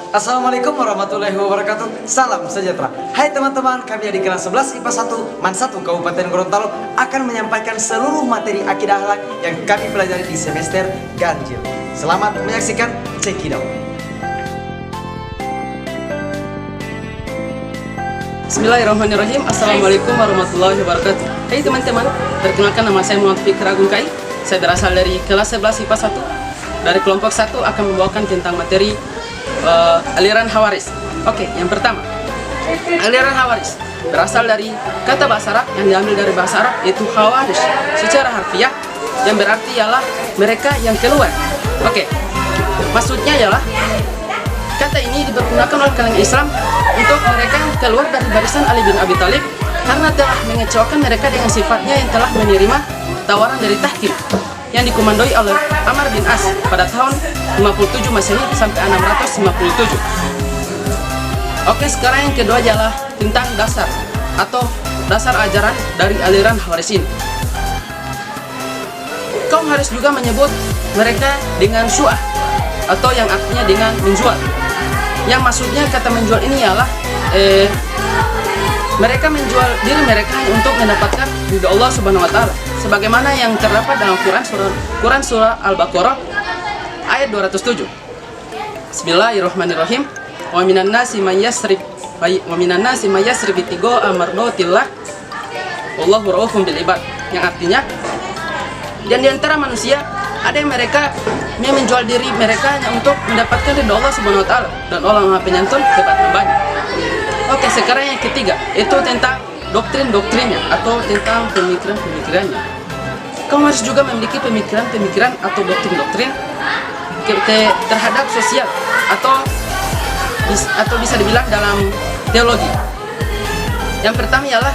Assalamualaikum warahmatullahi wabarakatuh. Salam sejahtera. Hai teman-teman, kami di kelas 11 IPA 1 MAN 1 Kabupaten Gorontalo akan menyampaikan seluruh materi akidah akhlak yang kami pelajari di semester ganjil. Selamat menyaksikan, check it out. Bismillahirrahmanirrahim. Assalamualaikum warahmatullahi wabarakatuh. Hai teman-teman, perkenalkan nama saya Muhammad Fikri Agung Kai. Saya berasal dari kelas 11 IPA 1. Dari kelompok 1 akan membawakan tentang materi aliran Khawarij. Oke, yang pertama, aliran Khawarij berasal dari kata bahasa Arab yang diambil dari bahasa Arab, yaitu Khawarij secara harfiah, yang berarti ialah mereka yang keluar. Oke, maksudnya ialah kata ini dipergunakan oleh kalangan Islam untuk mereka yang keluar dari barisan Ali bin Abi Thalib karena telah mengecewakan mereka dengan sifatnya yang telah menerima tawaran dari tahkim yang dikomandoi oleh Amr bin As pada tahun 57 Masehi sampai 657. Oke, sekarang yang kedua adalah tentang dasar atau dasar ajaran dari aliran Khawarij ini. Kaum Khawarij juga menyebut mereka dengan syu'ah atau yang artinya dengan menjual. Yang maksudnya kata menjual ini ialah mereka menjual diri mereka untuk mendapatkan ridho Allah Subhanahu wa taala, sebagaimana yang terdapat dalam Quran surah Al-Baqarah ayat 207. Bismillahirrahmanirrahim. Wa minan nasi may yasrib ibtigha'a mardatillah wallahu ra'ufun bil ibad. Yang artinya, dan di antara manusia ada yang mereka menjual diri mereka hanya untuk mendapatkan ridho Allah Subhanahu wa taala, dan Allah Maha Penyantun kepada hambanya. Oke, sekarang yang ketiga itu tentang doktrin-doktrinnya atau tentang pemikiran-pemikirannya. Kaum Khawarij juga memiliki pemikiran-pemikiran atau doktrin-doktrin terhadap sosial atau bisa dibilang dalam teologi. Yang pertama ialah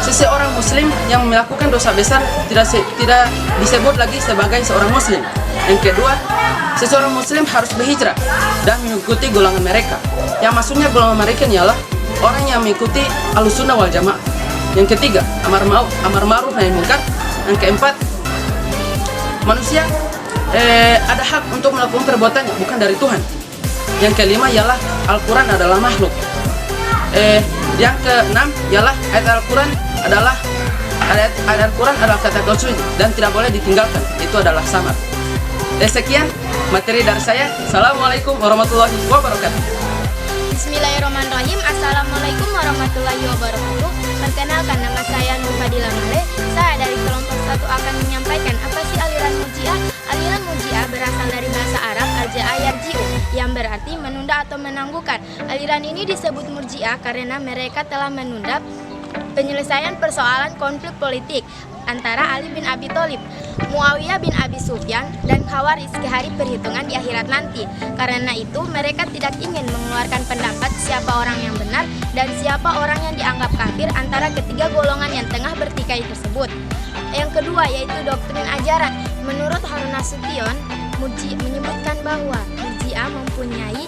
seseorang muslim yang melakukan dosa besar tidak disebut lagi sebagai seorang muslim. Yang kedua, seseorang muslim harus berhijrah dan mengikuti golongan mereka. Yang maksudnya golongan mereka ialah orang yang mengikuti Ahlussunnah wal Jamaah. Yang ketiga, amar ma'ruf nahi munkar. Yang keempat, manusia ada hak untuk melakukan perbuatannya, bukan dari Tuhan. Yang kelima ialah Al-Quran adalah makhluk. Yang keenam ialah ayat Al-Quran adalah kata kunci dan tidak boleh ditinggalkan. Itu adalah samar. Sekian materi dari saya. Assalamualaikum warahmatullahi wabarakatuh. Bismillahirrahmanirrahim. Assalamualaikum warahmatullahi wabarakatuh. Perkenalkan, nama saya Nur Fadila Male. Saya dari kelompok 1 akan menyampaikan apa sih aliran Murji'ah. Aliran Murji'ah berasal dari bahasa Arab al-ja'a yarji'u, yang berarti menunda atau menangguhkan. Aliran ini disebut Murji'ah karena mereka telah menunda penyelesaian persoalan konflik politik antara Ali bin Abi Thalib, Muawiyah bin Abi Sufyan, dan Khawarij ke hari perhitungan di akhirat nanti. Karena itu mereka tidak ingin mengeluarkan pendapat siapa orang yang benar dan siapa orang yang dianggap kafir antara ketiga golongan yang tengah bertikai tersebut. Yang kedua yaitu doktrin ajaran. Menurut Harun Nasution, menyebutkan bahwa Murji'ah mempunyai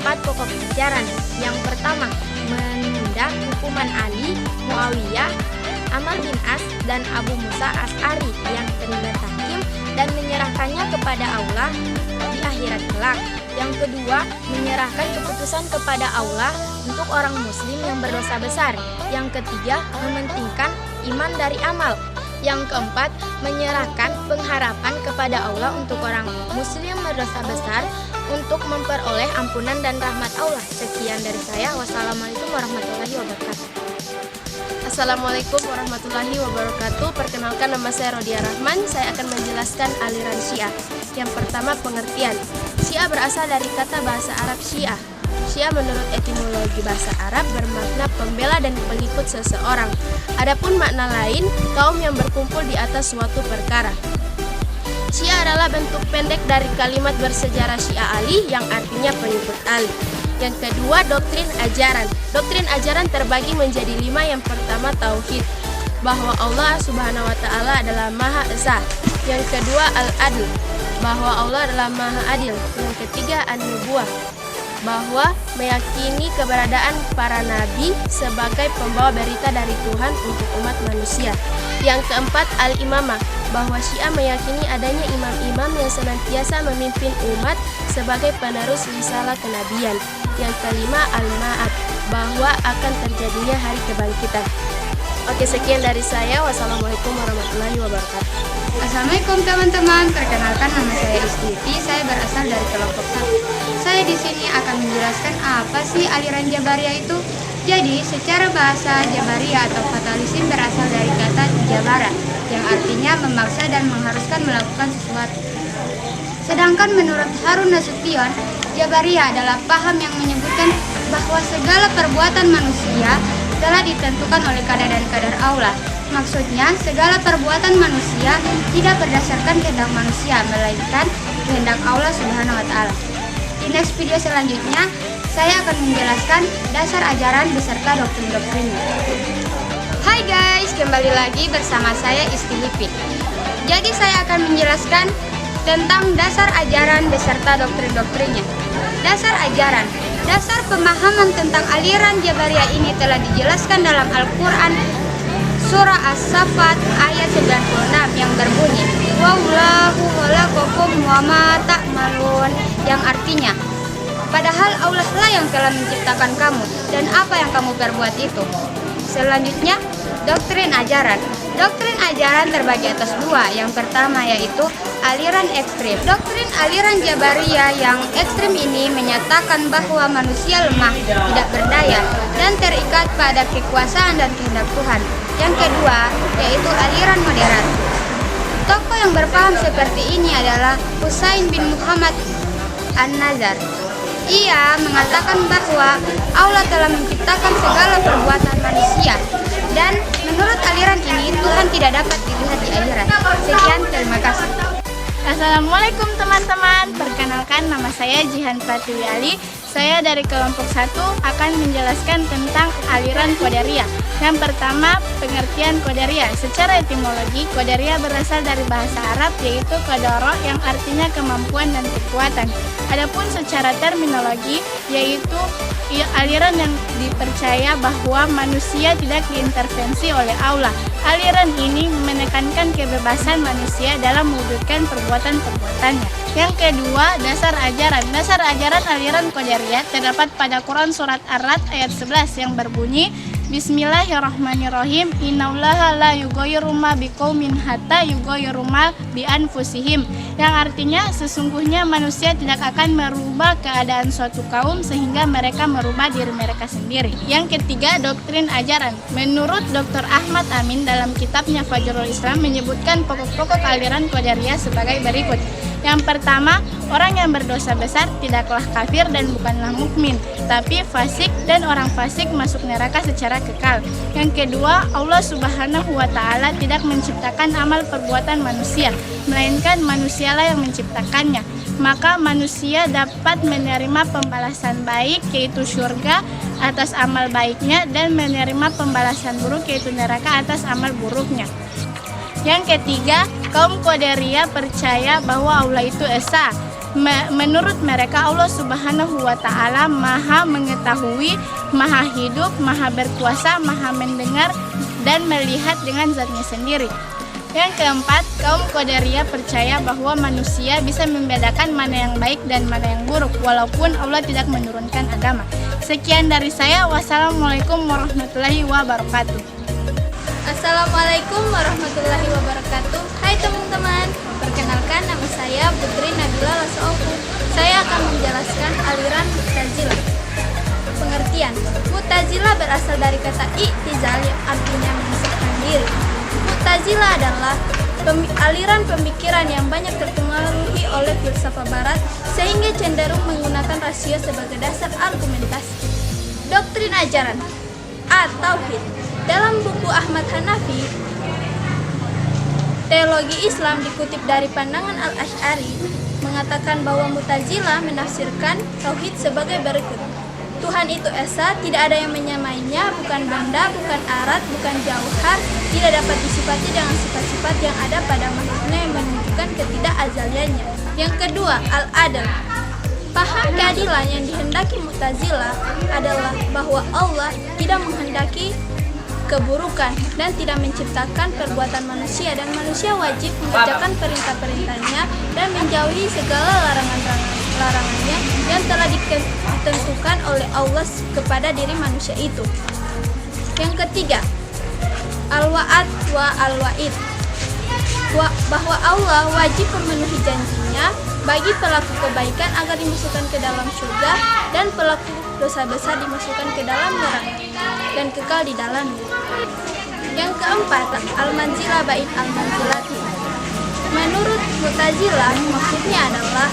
4 pokok ajaran. Yang pertama, menunda hukuman Ali, Muawiyah, Amr bin As, dan Abu Musa As'ari yang terlibat tahkim dan menyerahkannya kepada Allah di akhirat kelak. Yang kedua, menyerahkan keputusan kepada Allah untuk orang muslim yang berdosa besar. Yang ketiga, mementingkan iman dari amal. Yang keempat, menyerahkan pengharapan kepada Allah untuk orang muslim berdosa besar untuk memperoleh ampunan dan rahmat Allah. Sekian dari saya. Wassalamualaikum warahmatullahi wabarakatuh. Assalamualaikum warahmatullahi wabarakatuh. Perkenalkan, nama saya Rodia Rahman. Saya akan menjelaskan aliran Syiah. Yang pertama, pengertian. Syiah berasal dari kata bahasa Arab Syiah. Syiah menurut etimologi bahasa Arab bermakna pembela dan pengikut seseorang. Adapun makna lain, kaum yang berkumpul di atas suatu perkara. Syiah adalah bentuk pendek dari kalimat bersejarah Syiah Ali yang artinya pengikut Ali. Yang kedua, doktrin ajaran. Doktrin ajaran terbagi menjadi 5. Yang pertama, tauhid, bahwa Allah Subhanahu wa taala adalah Maha Esa. Yang kedua, al-adl, bahwa Allah adalah Maha Adil. Yang ketiga, an-nubuwah, bahwa meyakini keberadaan para nabi sebagai pembawa berita dari Tuhan untuk umat manusia. Yang keempat, al-imamah, bahwa Syiah meyakini adanya imam-imam yang senantiasa memimpin umat sebagai penerus risalah kenabian. Yang kelima, al-ma'ad, bahwa akan terjadinya hari kebangkitan. Oke, sekian dari saya. Wassalamualaikum warahmatullahi wabarakatuh. Assalamualaikum teman-teman, perkenalkan nama saya Istifi, saya berasal dari kelompok 1. Saya di sini akan menjelaskan apa sih aliran Jabariyah itu. Jadi, secara bahasa Jabariyah atau fatalism berasal dari kata jabara, yang artinya memaksa dan mengharuskan melakukan sesuatu. Sedangkan menurut Harun Nasution, Jabariyah adalah paham yang menyebutkan bahwa segala perbuatan manusia telah ditentukan oleh kadar dan kadar Allah. Maksudnya, segala perbuatan manusia tidak berdasarkan kehendak manusia, melainkan kehendak Allah Subhanahu wa Ta'ala. Di next video selanjutnya, saya akan menjelaskan dasar ajaran beserta doktrin-doktrinnya. Hai guys, kembali lagi bersama saya Istihipi. Jadi saya akan menjelaskan tentang dasar ajaran beserta doktrin-doktrinnya. Dasar ajaran, dasar pemahaman tentang aliran Jabariyah ini telah dijelaskan dalam Al-Quran Surah As-Saffat ayat 96 yang berbunyi Wallahu khalaqakum wa ma ta'malun, yang artinya padahal Allah lah yang telah menciptakan kamu dan apa yang kamu perbuat itu. Selanjutnya, doktrin ajaran. Doktrin ajaran terbagi atas dua. Yang pertama yaitu aliran ekstrim. Doktrin aliran Jabariyah yang ekstrim ini menyatakan bahwa manusia lemah, tidak berdaya, dan terikat pada kekuasaan dan kehendak Tuhan. Yang kedua yaitu aliran moderat. Tokoh yang berpaham seperti ini adalah Husain bin Muhammad An-Nazar. Ia mengatakan bahwa Allah telah menciptakan segala perbuatan manusia dan menurut aliran ini Tuhan tidak dapat dilihat di akhirat. Sekian, terima kasih. Assalamualaikum teman-teman. Perkenalkan, nama saya Jihan Pratiwi Ali. Saya dari kelompok 1 akan menjelaskan tentang aliran Qadariyah. Yang pertama, pengertian Qadariyah. Secara etimologi, Qadariyah berasal dari bahasa Arab yaitu qadara yang artinya kemampuan dan kekuatan. Adapun secara terminologi yaitu aliran yang dipercaya bahwa manusia tidak diintervensi oleh Allah. Aliran ini menekankan kebebasan manusia dalam mewujudkan perbuatan-perbuatannya. Yang kedua, dasar ajaran. Dasar ajaran aliran Qadariyah terdapat pada Quran Surat Ar-Ra'd ayat 11 yang berbunyi Bismillahirrahmanirrahim. Innallaha la yughayyiru ma biqaumin hatta yughayyiru ma bi anfusihim. Yang artinya sesungguhnya manusia tidak akan merubah keadaan suatu kaum sehingga mereka merubah diri mereka sendiri. Yang ketiga, doktrin ajaran. Menurut Dr. Ahmad Amin dalam kitabnya Fajrul Islam menyebutkan pokok-pokok aliran Qadariyah sebagai berikut. Yang pertama, orang yang berdosa besar tidaklah kafir dan bukanlah mukmin, tapi fasik dan orang fasik masuk neraka secara kekal. Yang kedua, Allah Subhanahu wa Ta'ala tidak menciptakan amal perbuatan manusia, melainkan manusialah yang menciptakannya. Maka manusia dapat menerima pembalasan baik yaitu surga atas amal baiknya dan menerima pembalasan buruk yaitu neraka atas amal buruknya. Yang ketiga, kaum Qadariyah percaya bahwa Allah itu esa. Menurut mereka Allah Subhanahu wa Ta'ala maha mengetahui, maha hidup, maha berkuasa, maha mendengar dan melihat dengan zatnya sendiri. Yang keempat, kaum Qadariyah percaya bahwa manusia bisa membedakan mana yang baik dan mana yang buruk walaupun Allah tidak menurunkan agama. Sekian dari saya. Wassalamualaikum warahmatullahi wabarakatuh. Assalamualaikum warahmatullahi wabarakatuh. Hai teman-teman, perkenalkan nama saya Putri Nabila Lasofu. Saya akan menjelaskan aliran Mu'tazilah. Pengertian, Mu'tazilah berasal dari kata i'tizal yang artinya memisahkan diri. Mu'tazilah adalah aliran pemikiran yang banyak terpengaruhi oleh filsafat barat sehingga cenderung menggunakan rasio sebagai dasar argumentasi. Doktrin ajaran At-Tauhid. Dalam buku Ahmad Hanafi, Teologi Islam dikutip dari pandangan Al-Asy'ari, mengatakan bahwa Mu'tazilah menafsirkan tauhid sebagai berikut. Tuhan itu esa, tidak ada yang menyamainya, bukan benda, bukan arat, bukan jauhar, tidak dapat disifati dengan sifat-sifat yang ada pada makhluknya yang menunjukkan ketidakazaliannya. Yang kedua, al-adl. Paham keadilan yang dihendaki Mu'tazilah adalah bahwa Allah tidak menghendaki keburukan dan tidak menciptakan perbuatan manusia dan manusia wajib mengerjakan perintah-perintahnya dan menjauhi segala larangan-larangannya. larangan-larangannya yang telah ditentukan oleh Allah kepada diri manusia itu. Yang ketiga, al-wa'ad wa al-wa'id, bahwa Allah wajib memenuhi janjinya bagi pelaku kebaikan agar dimasukkan ke dalam surga dan pelaku dosa besar dimasukkan ke dalam neraka dan kekal di dalamnya. Yang keempat, al-manzilah ba'id al-manzilati. Menurut Mu'tazilah, maksudnya adalah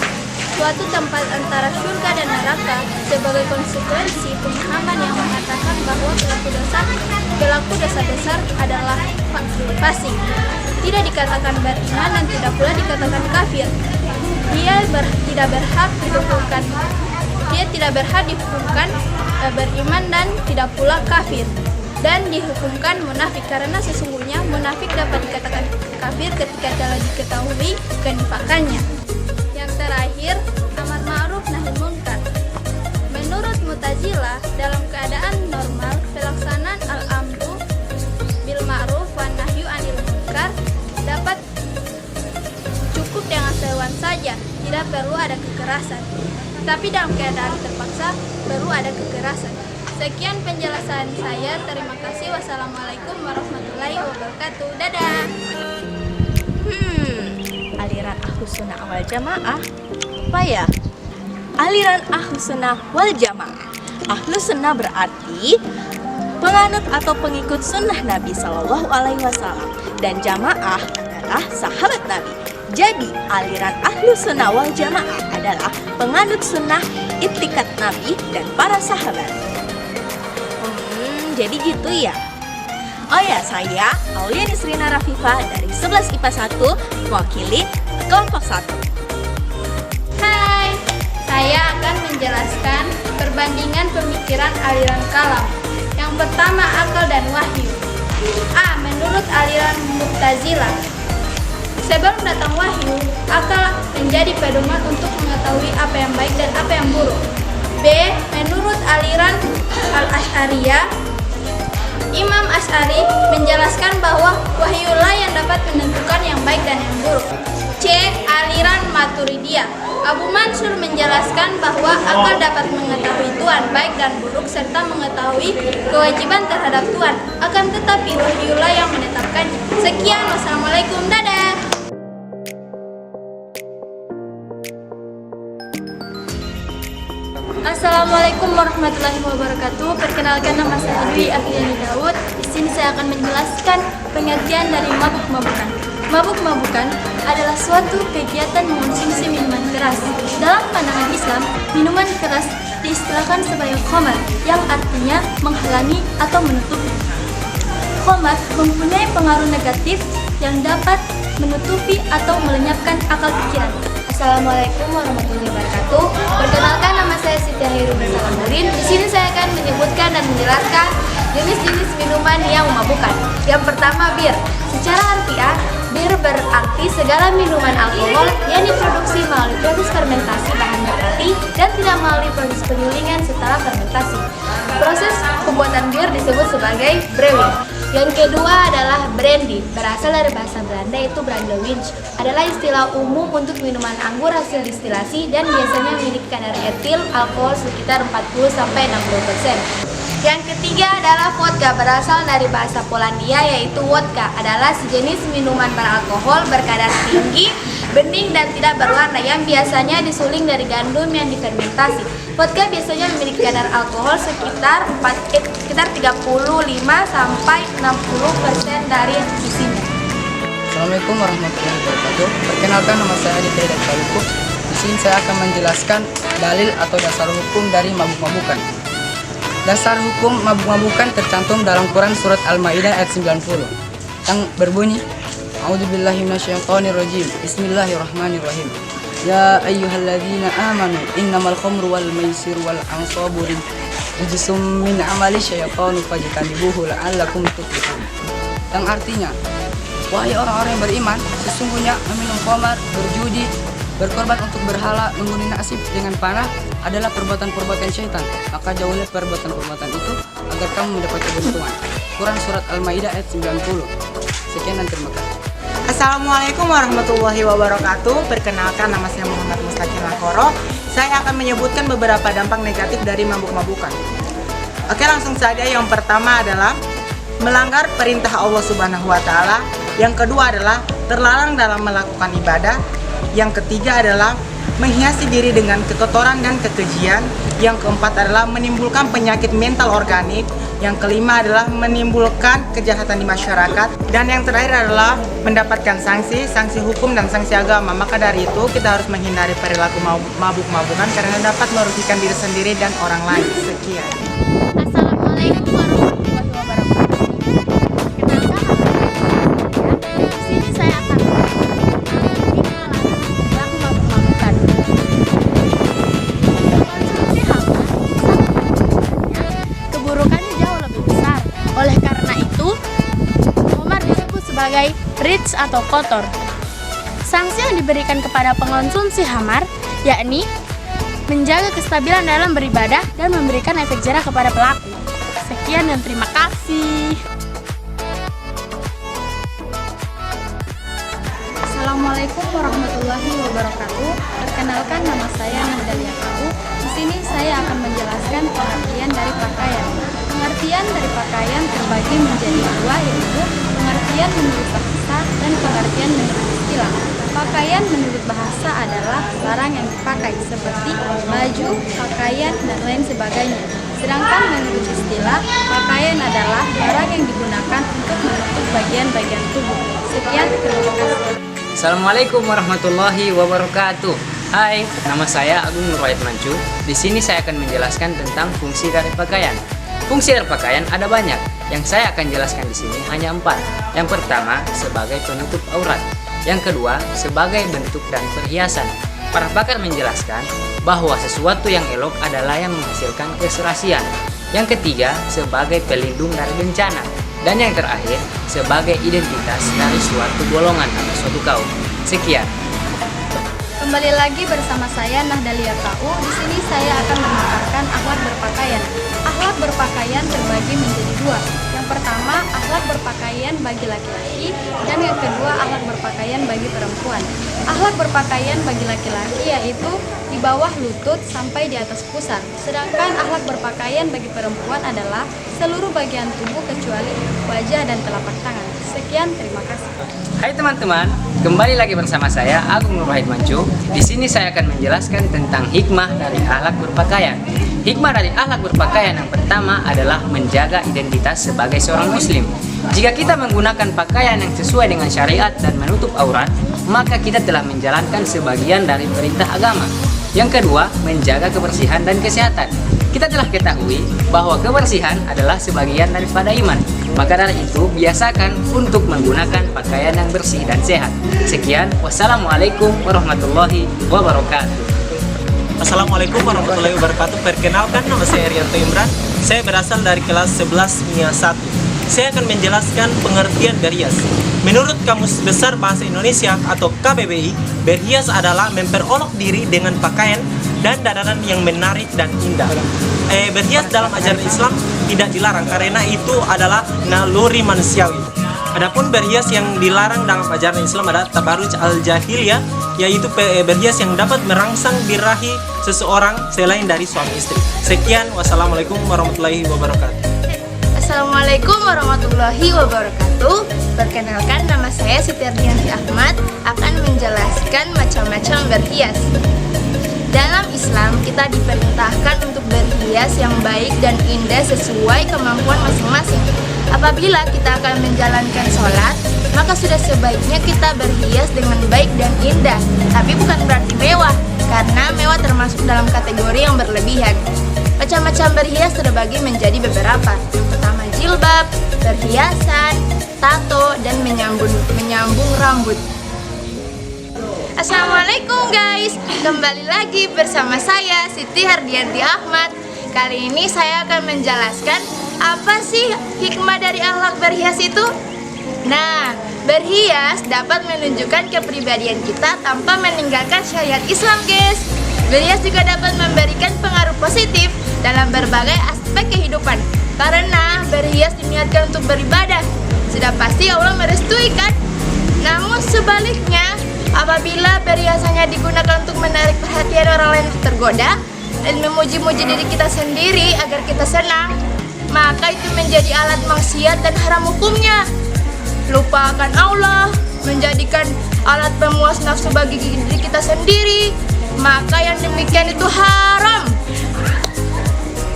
suatu tempat antara surga dan neraka sebagai konsekuensi pemahaman yang mengatakan bahwa pelaku dosa besar adalah fasik, tidak dikatakan beriman dan tidak pula dikatakan kafir. Dia tidak berhak dihukumkan beriman dan tidak pula kafir, dan dihukumkan munafik karena sesungguhnya munafik dapat dikatakan kafir ketika telah diketahui kenifakannya. Yang terakhir, amar ma'ruf nahi munkar. Menurut Mu'tazilah, dalam keadaan normal, pelaksanaan al-amru bil ma'ruf wa nahyu anil munkar dapat cukup dengan seruan saja, tidak perlu ada kekerasan. Tapi dalam keadaan terpaksa perlu ada kekerasan. Sekian penjelasan saya. Terima kasih. Wassalamualaikum warahmatullahi wabarakatuh. Dadah. Aliran Ahlus Sunnah wal Jamaah. Apa ya? Aliran Ahlus Sunnah wal Jamaah. Ahlus Sunnah berarti penganut atau pengikut sunnah Nabi Shallallahu Alaihi Wasallam, dan jamaah adalah sahabat Nabi. Jadi aliran Ahlus Sunnah wal Jamaah adalah penganut sunnah ittiqat Nabi dan para sahabat. Jadi gitu ya. Oh ya, saya Aulia Nisrina Rafifah dari 11 IPA 1 mewakili kelompok 1. Hai, saya akan menjelaskan perbandingan pemikiran aliran kalam. Yang pertama, akal dan wahyu. A. Menurut aliran Mu'tazilah, sebelum datang wahyu, akal menjadi pedoman untuk mengetahui apa yang baik dan apa yang buruk. B. Menurut aliran Al-Asy'ariyah, Imam Asy'ari menjelaskan bahwa wahyulah yang dapat menentukan yang baik dan yang buruk. C. Aliran Maturidiyah, Abu Mansur menjelaskan bahwa akal dapat mengetahui Tuhan baik dan buruk serta mengetahui kewajiban terhadap Tuhan. Akan tetapi wahyulah yang menetapkannya. Sekian, wassalamualaikum, dadah. Assalamualaikum warahmatullahi wabarakatuh. Perkenalkan, nama saya Dwi Afriani Daud. Di sini saya akan menjelaskan pengertian dari mabuk-mabukan. Mabuk-mabukan adalah suatu kegiatan mengonsumsi minuman keras. Dalam pandangan Islam, minuman keras diistilahkan sebagai khamar, yang artinya menghalangi atau menutupi. Khamar mempunyai pengaruh negatif yang dapat menutupi atau melenyapkan akal pikiran. Assalamualaikum warahmatullahi wabarakatuh. Perkenalkan, nama saya Siti Hairul Salamuddin. Di sini saya akan menyebutkan dan menjelaskan jenis-jenis minuman yang memabukkan. Yang pertama, bir. Secara harfiah, bir berarti segala minuman alkohol yang diproduksi melalui proses fermentasi bahan nabati dan tidak melalui proses penyulingan setelah fermentasi. Proses pembuatan bir disebut sebagai brewing. Yang kedua adalah brandy, berasal dari bahasa Belanda yaitu brandewijn. Adalah istilah umum untuk minuman anggur hasil distilasi dan biasanya memiliki kadar etil alkohol sekitar 40-60%. Yang ketiga adalah vodka, berasal dari bahasa Polandia yaitu wodka. Adalah sejenis minuman beralkohol berkadar tinggi, bening dan tidak berwarna yang biasanya disuling dari gandum yang difermentasi. Vodka biasanya memiliki kadar alkohol sekitar 35-60% dari isinya. Assalamualaikum warahmatullahi wabarakatuh. Perkenalkan, nama saya Adi Hidayat Faluku. Di sini saya akan menjelaskan dalil atau dasar hukum dari mabuk-mabukan. Dasar hukum mabuk-mabukan tercantum dalam Quran surat Al-Maidah ayat 90 yang berbunyi, A'udzubillahi minasyaitonirrajim. Bismillahirrahmanirrahim. Ya ayyuhalladzina amanu innamal khamru wal maisir wal ansabu rijsum min amali syaitani fajtanibuhu la'allakum tuflihun. Yang artinya, wahai orang-orang yang beriman, sesungguhnya meminum khamar, berjudi, berkorban untuk berhala, menghuni nasib dengan panah adalah perbuatan-perbuatan syaitan. Maka jauhilah perbuatan-perbuatan itu agar kamu mendapat keberuntungan. Quran surat Al-Maidah ayat 90. Sekian dan terima kasih. Assalamualaikum warahmatullahi wabarakatuh. Perkenalkan, nama saya Muhammad Mustaqim Lakoro. saya akan menyebutkan beberapa dampak negatif dari mabuk-mabukan. Oke, langsung saja. Yang pertama adalah melanggar perintah Allah Subhanahu wa taala. Yang kedua adalah terlarang dalam melakukan ibadah. Yang ketiga adalah menghiasi diri dengan kekotoran dan kekejian. Yang keempat adalah menimbulkan penyakit mental organik. Yang kelima adalah menimbulkan kejahatan di masyarakat. Dan yang terakhir adalah mendapatkan sanksi hukum dan sanksi agama. Maka dari itu kita harus menghindari perilaku mabuk-mabukan karena dapat merugikan diri sendiri dan orang lain. Sekian. Assalamualaikum warahmatullahi wabarakatuh. Kenalkan, di sini saya akan perilaku mabuk-mabukan. Konsumsi hama keburukannya jauh lebih besar. Oleh karena itu, khamar disebut sebagai rich atau kotor. Sanksi yang diberikan kepada pengonsumsi khamar yakni menjaga kestabilan dalam beribadah dan memberikan efek jerah kepada pelaku. Sekian dan terima kasih. Assalamualaikum warahmatullahi wabarakatuh. Perkenalkan, nama saya Nahdalia Kau. Di sini saya akan menjelaskan pengertian dari pakaian. Pengertian dari pakaian terbagi menjadi dua, yaitu pengertian menurut bahasa dan pengertian menurut istilah. Pakaian menurut bahasa adalah barang yang dipakai seperti baju, pakaian, dan lain sebagainya. Sedangkan menurut istilah, pakaian adalah barang yang digunakan untuk menutup bagian-bagian tubuh. Sekian, terima kasih. Assalamualaikum warahmatullahi wabarakatuh. Hai, nama saya Agung Nurwahid Mancu. Di sini saya akan menjelaskan tentang fungsi dari pakaian. Fungsi dari pakaian ada banyak. Yang saya akan jelaskan di sini hanya 4. Yang pertama, sebagai penutup aurat. Yang kedua, sebagai bentuk dan perhiasan. Para pakar menjelaskan bahwa sesuatu yang elok adalah yang menghasilkan keserasian. Yang ketiga, sebagai pelindung dari bencana. Dan yang terakhir, sebagai identitas dari suatu golongan atau suatu kaum. Sekian. Kembali lagi bersama saya Nahdalia Kau. Di sini saya akan memaparkan akhlak berpakaian. Akhlak berpakaian terbagi menjadi dua. Yang pertama, akhlak berpakaian bagi laki-laki, dan yang kedua, akhlak berpakaian bagi perempuan. Akhlak berpakaian bagi laki-laki yaitu di bawah lutut sampai di atas pusar. Sedangkan akhlak berpakaian bagi perempuan adalah seluruh bagian tubuh kecuali wajah dan telapak tangan. Sekian, terima kasih. Hai teman-teman, kembali lagi bersama saya Agung Nurwahid Mancu. Di sini saya akan menjelaskan tentang hikmah dari akhlak berpakaian. Hikmah dari akhlak berpakaian yang pertama adalah menjaga identitas sebagai seorang muslim. Jika kita menggunakan pakaian yang sesuai dengan syariat dan menutup aurat, maka kita telah menjalankan sebagian dari perintah agama. Yang kedua, menjaga kebersihan dan kesehatan. Kita telah ketahui bahwa kebersihan adalah sebagian daripada iman. Maka dari itu, biasakan untuk menggunakan pakaian yang bersih dan sehat. Sekian, wassalamualaikum warahmatullahi wabarakatuh. Assalamualaikum warahmatullahi wabarakatuh. Perkenalkan, nama saya Rianto Imran. Saya berasal dari kelas 11 MIA 1. Saya akan menjelaskan pengertian berhias. Menurut Kamus Besar Bahasa Indonesia atau KBBI, berhias adalah memperolok diri dengan pakaian dan dandanan yang menarik dan indah. Berhias dalam ajaran Islam tidak dilarang karena itu adalah naluri manusiawi. Adapun berhias yang dilarang dalam ajaran Islam adalah tabarruj al-jahiliyah, yaitu berhias yang dapat merangsang birahi seseorang selain dari suami istri. Sekian, wassalamualaikum warahmatullahi wabarakatuh. Assalamualaikum warahmatullahi wabarakatuh. Perkenalkan, nama saya Siti Ardianti Ahmad akan menjelaskan macam-macam berhias. Dalam Islam, kita diperintahkan untuk berhias yang baik dan indah sesuai kemampuan masing-masing. Apabila kita akan menjalankan sholat, maka sudah sebaiknya kita berhias dengan baik dan indah. Tapi bukan berarti mewah, karena mewah termasuk dalam kategori yang berlebihan. Macam-macam berhias terbagi menjadi beberapa. Pertama, jilbab, perhiasan, tato, dan menyambung rambut. Assalamualaikum guys, kembali lagi bersama saya Siti Ardianti Ahmad. Kali ini saya akan menjelaskan apa sih hikmah dari akhlak berhias itu. Nah, berhias dapat menunjukkan kepribadian kita tanpa meninggalkan syariat Islam guys. Berhias juga dapat memberikan pengaruh positif dalam berbagai aspek kehidupan, karena berhias diniatkan untuk beribadah. Sudah pasti Allah merestui kan? Namun sebaliknya, Apabila perhiasannya digunakan untuk menarik perhatian orang lain untuk tergoda dan memuji-muji diri kita sendiri agar kita senang, maka itu menjadi alat maksiat dan haram hukumnya. Lupakan Allah, menjadikan alat pemuas nafsu bagi diri kita sendiri, maka yang demikian itu haram.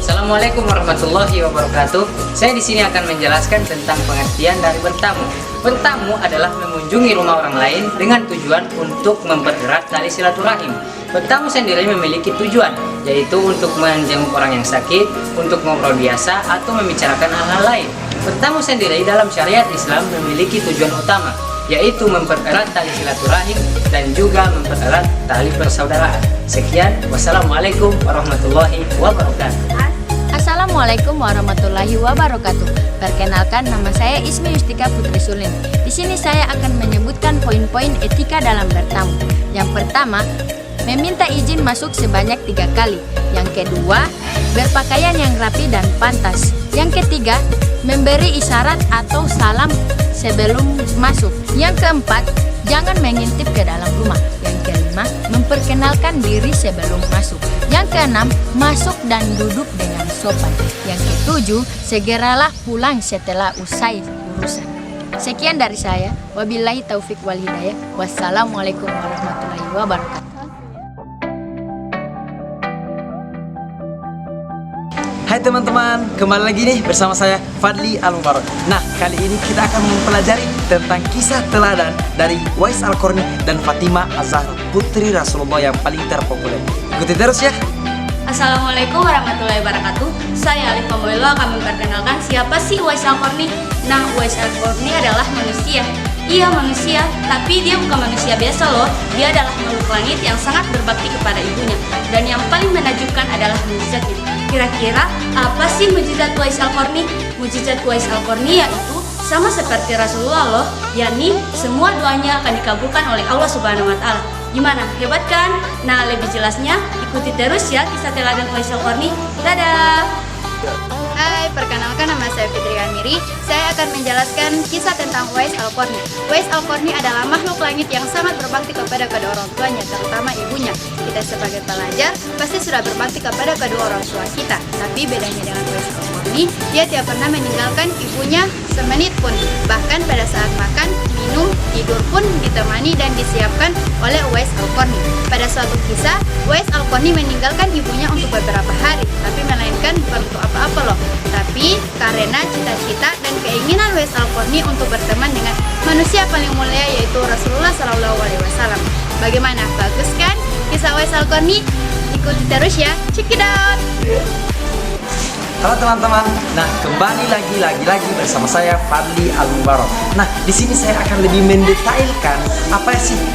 Assalamualaikum warahmatullahi wabarakatuh. Saya di sini akan menjelaskan tentang pengertian dari bertamu. Bertamu adalah mengunjungi rumah orang lain dengan tujuan untuk mempererat tali silaturahim. Bertamu sendiri memiliki tujuan, yaitu untuk menjenguk orang yang sakit, untuk ngobrol biasa, atau membicarakan hal-hal lain. Bertamu sendiri dalam syariat Islam memiliki tujuan utama, yaitu mempererat tali silaturahim dan juga mempererat tali persaudaraan. Sekian, wassalamualaikum warahmatullahi wabarakatuh. Assalamualaikum warahmatullahi wabarakatuh. Perkenalkan, nama saya Ismi Yustika Putri Sulin. Di sini saya akan menyebutkan poin-poin etika dalam bertamu. Yang pertama, meminta izin masuk sebanyak 3 kali. Yang kedua, berpakaian yang rapi dan pantas. Yang ketiga, memberi isyarat atau salam sebelum masuk. Yang keempat, jangan mengintip ke dalam rumah. Yang kelima, memperkenalkan diri sebelum masuk. Yang keenam, masuk dan duduk dengan sopan. Yang ketujuh, segeralah pulang setelah usai urusan. Sekian dari saya. Wabillahi taufik wal hidayah. Wassalamualaikum warahmatullahi wabarakatuh. Hai teman-teman, kembali lagi nih bersama saya Fadli Al-Mubarak. Nah, kali ini kita akan mempelajari tentang kisah teladan dari Uwais Al-Qarni dan Fatimah Az-Zahra, putri Rasulullah yang paling terpopuler. Ikuti terus ya. Assalamualaikum warahmatullahi wabarakatuh. Saya Alif Pamoilo akan memperkenalkan siapa sih Uwais Al-Qarni. Nah, Uwais Al-Qarni adalah manusia. Iya, manusia, tapi dia bukan manusia biasa loh. Dia adalah makhluk langit yang sangat berbakti kepada ibunya. Dan yang paling menakjubkan adalah mukjizatnya. Kira-kira apa sih mukjizat Uwais Al-Qarni? Mukjizat Uwais Al-Qarni yaitu sama seperti Rasulullah loh, yakni semua doanya akan dikabulkan oleh Allah Subhanahu wa taala. Gimana? Hebat kan? Nah, lebih jelasnya ikuti terus ya kisah teladan Uwais Al-Qarni. Dadah. Hai, perkenalkan nama saya Fitri Amiri. Saya akan menjelaskan kisah tentang Uwais Al-Qarni. Uwais Al-Qarni adalah makhluk langit yang sangat berbakti kepada kedua orang tuanya, terutama ibunya. Kita sebagai pelajar pasti sudah berbakti kepada kedua orang tua kita. Tapi bedanya dengan Uwais Al-Qarni, dia tidak pernah meninggalkan ibunya semenit pun. Bahkan pada saat makan, minum, tidur pun ditemani dan disiapkan oleh Uwais Al-Qarni. Pada suatu kisah, Uwais Al-Qarni meninggalkan ibunya untuk beberapa hari, tapi melainkan bukan untuk apa-apa loh, tapi karena cita-cita dan keinginan Uwais Al-Qarni untuk berteman dengan manusia paling mulia, yaitu Rasulullah SAW. Bagaimana? Bagus kan kisah Uwais Al-Qarni? Ikuti terus ya, check it out. Halo teman-teman, nah kembali lagi bersama saya Fadli Al-Mubarak. Nah, di sini saya akan lebih mendetailkan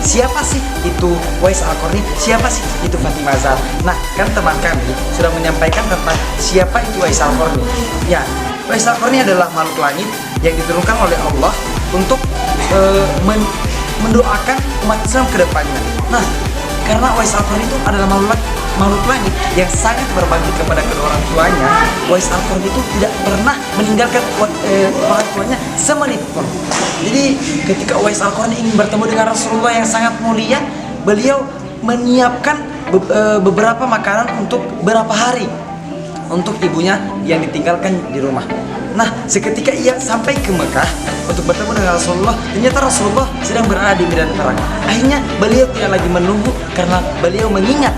siapa sih itu Uwais Al-Qarni, siapa sih itu Fatimah Az-Zahra. Nah, kan teman kami sudah menyampaikan tentang siapa itu Uwais Al-Qarni. Ya, Uwais Al-Qarni adalah makhluk langit yang diturunkan oleh Allah untuk mendoakan umat Islam ke depannya. Nah, karena Uwais Al-Qarni itu adalah makhluk langit yang sangat berbakti kepada kedua orang tuanya, Uwais Al-Qarni itu tidak pernah meninggalkan orang tuanya semenit pun. Jadi ketika Uwais Al-Qarni ingin bertemu dengan Rasulullah yang sangat mulia, beliau menyiapkan beberapa makanan untuk beberapa hari untuk ibunya yang ditinggalkan di rumah. Nah, seketika ia sampai ke Mekah untuk bertemu dengan Rasulullah, ternyata Rasulullah sedang berada di medan perang. Akhirnya beliau tidak lagi menunggu karena beliau mengingat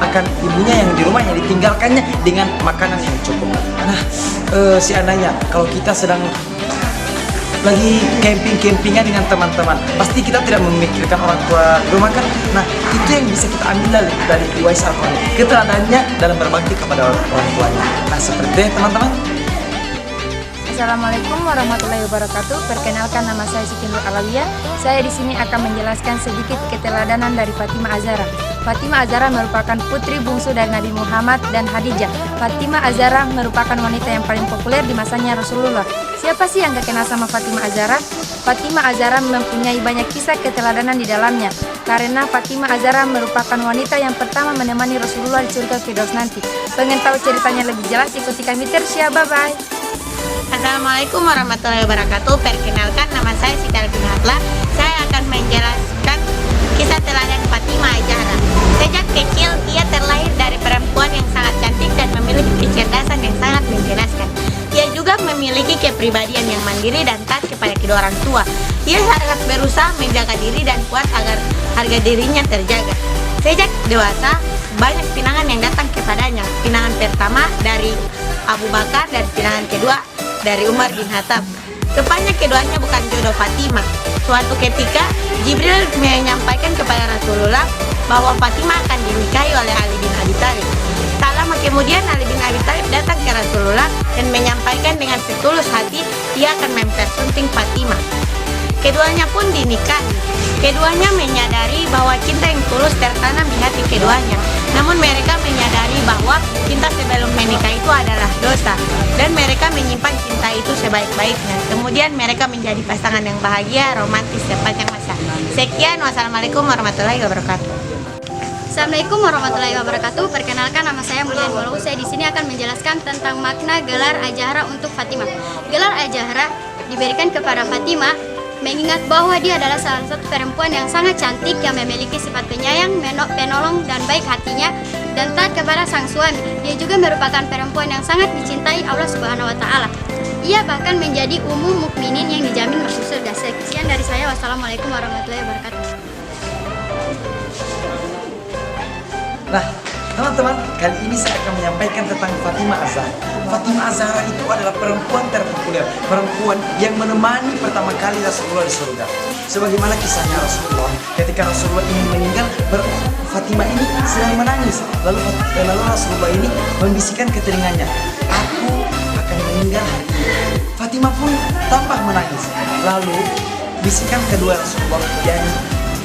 akan ibunya yang di rumah yang ditinggalkannya dengan makanan yang cukup. Nah, seandainya kalau kita sedang lagi campingan dengan teman-teman, pasti kita tidak memikirkan orang tua di rumah kan. Nah, itu yang bisa kita ambil dari Uwais Al-Qarni, keteladannya dalam berbakti kepada orang tuanya. Nah, seperti itu ya teman-teman. Assalamualaikum warahmatullahi wabarakatuh. Perkenalkan, nama saya Siti Nur Alawiyah. Saya di sini akan menjelaskan sedikit keteladanan dari Fatimah Az-Zahra. Fatimah Az-Zahra merupakan putri bungsu dari Nabi Muhammad dan Khadijah. Fatimah Az-Zahra merupakan wanita yang paling populer di masanya Rasulullah. Siapa sih yang gak kenal sama Fatimah Az-Zahra? Fatimah Az-Zahra mempunyai banyak kisah keteladanan di dalamnya. Karena Fatimah Az-Zahra merupakan wanita yang pertama menemani Rasulullah di surga Firdaus nanti. Pengen tahu ceritanya lebih jelas? Ikuti kami terus ya, bye-bye. Assalamualaikum warahmatullahi wabarakatuh. Perkenalkan, nama saya Siti Alvin Hatla. Saya akan menjelaskan kisah teladan Fatimah Zahra. Sejak kecil, ia terlahir dari perempuan yang sangat cantik dan memiliki kecerdasan yang sangat mengenaskan. Ia juga memiliki kepribadian yang mandiri dan taat kepada kedua orang tua. Ia sangat berusaha menjaga diri dan kuat agar harga dirinya terjaga. Sejak dewasa, banyak pinangan yang datang kepadanya. Pinangan pertama dari Abu Bakar dan pinangan kedua dari Umar bin Khattab. Rupanya keduanya bukan jodoh Fatimah. Suatu ketika, Jibril menyampaikan kepada Rasulullah bahwa Fatimah akan dinikahi oleh Ali bin Abi Thalib. Tak lama kemudian Ali bin Abi Thalib datang ke Rasulullah dan menyampaikan dengan setulus hati ia akan mempersunting Fatimah. Keduanya pun dinikahi. Keduanya menyadari bahwa cinta yang tulus tertanam di hati keduanya. Namun mereka menyadari bahwa cinta sebelum menikah itu adalah dosa. Dan mereka menyimpan cinta itu sebaik-baiknya. Kemudian mereka menjadi pasangan yang bahagia, romantis sepanjang masa. Sekian, wassalamualaikum warahmatullahi wabarakatuh. Assalamualaikum warahmatullahi wabarakatuh. Perkenalkan, nama saya Mulyani Walau. Saya di sini akan menjelaskan tentang makna gelar Azahra untuk Fatimah. Gelar Azahra diberikan kepada Fatimah mengingat bahwa dia adalah salah satu perempuan yang sangat cantik yang memiliki sifat penyayang, penolong, dan baik hatinya dan taat kepada sang suami. Dia juga merupakan perempuan yang sangat dicintai Allah Subhanahu wa Ta'ala. Ia bahkan menjadi ummu mukminin yang dijamin masuk surga. Sekian dari saya. Wassalamualaikum warahmatullahi wabarakatuh. Nah, teman-teman, kali ini saya akan menyampaikan tentang Fatimah Az-Zahra. Fatimah Az-Zahra itu adalah perempuan terpopuler, perempuan yang menemani pertama kali Rasulullah di surga. Sebagaimana kisahnya Rasulullah, ketika Rasulullah ingin meninggal, Fatimah ini sedang menangis. Lalu Rasulullah ini membisikkan ke telinganya, "Aku akan meninggal hari ini." Fatimah pun tampak menangis. Lalu bisikan kedua Rasulullah, yakni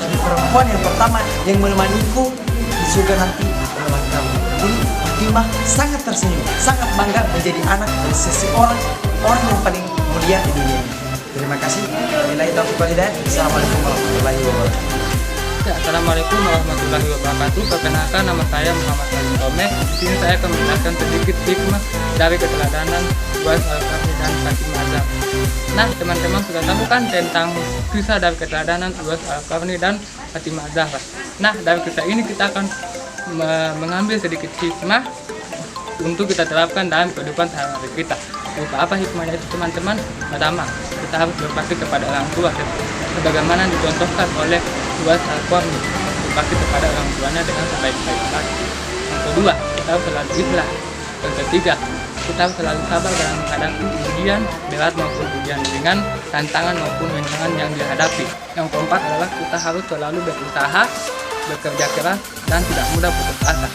perempuan yang pertama yang menemaniku di surga nanti adalah kamu. Jadi Fatimah sangat tersenyum, sangat bangga menjadi anak dari seseorang yang paling mulia di dunia ini. Terima kasih. Wabillahi taufiq wal hidayah. Assalamualaikum warahmatullahi wabarakatuh. Ya, Assalamualaikum warahmatullahi wabarakatuh. Perkenalkan, nama saya Muhammad Ali Tomeh. Di sini saya akan menjelaskan sedikit hikmah dari keteladanan Uwais Al-Qarni dan Fatimah Zahra. Nah, teman-teman sudah tahu kan tentang kisah dari keteladanan Uwais Al-Qarni dan Fatimah Zahra. Nah, dari kisah ini kita akan mengambil sedikit hikmah untuk kita terapkan dalam kehidupan sehari-hari kita. Apa hikmahnya itu, teman-teman? Pertama, kita harus berbakti kepada orang tua, sebagaimana dicontohkan oleh Uwais Al-Qarni, berbakti kepada orang tuanya dengan sebaik-baik hati. Yang kedua, kita harus selalu ikhlas. Yang ketiga, kita harus selalu sabar dalam menghadapi ujian berat maupun ujian ringan, tantangan maupun rintangan yang dihadapi. Yang keempat adalah kita harus selalu berusaha, bekerja keras, dan tidak mudah putus asa.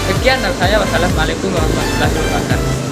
Sekian dari saya. Wassalamualaikum warahmatullahi wabarakatuh.